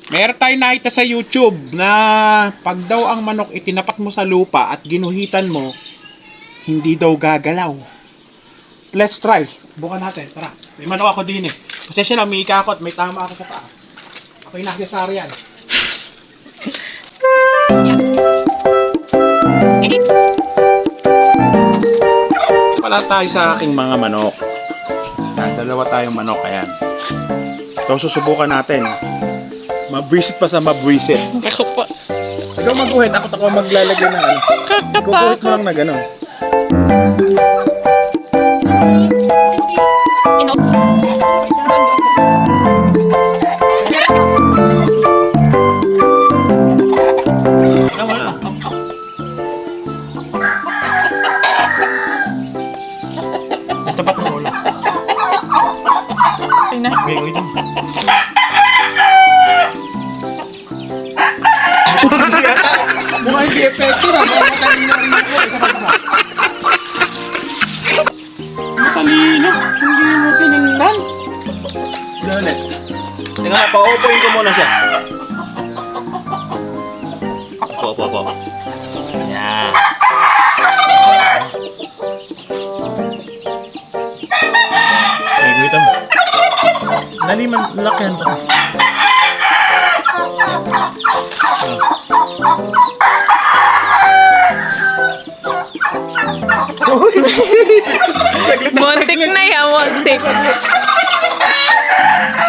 Meron tayong nakita sa YouTube na pag daw ang manok itinapat mo sa lupa at ginuhitan mo, hindi daw gagalaw. Let's try. Bukan natin. Tara. May manok ako din eh. Pasensya lang, may ikakot. May tama ako sa paa. Ako'y nagsasarian. Pala tayo sa aking mga manok. Dalawa tayong manok. Ayan. Ito susubukan natin. Mabwisit pa sa mabwisit. Ako po. Ikaw magguhit. Ako maglalagay ng ano. Kukuhit mo lang na gano'n. Tapat mo ulo. Okay, wait lang. Mukha hindi effective ha. Mukha matalino rin ako. Isa pa ba? Matalino. Hindi mo tinignan. Ulit. Tingnan mo, pa-opoin ko muna siya. Opo. Ayan. Okay, wait lang. Naliman, lakihan ko. Montik na yan, montik.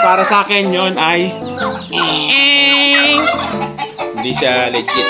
Para sa akin yon ay hindi siya legit.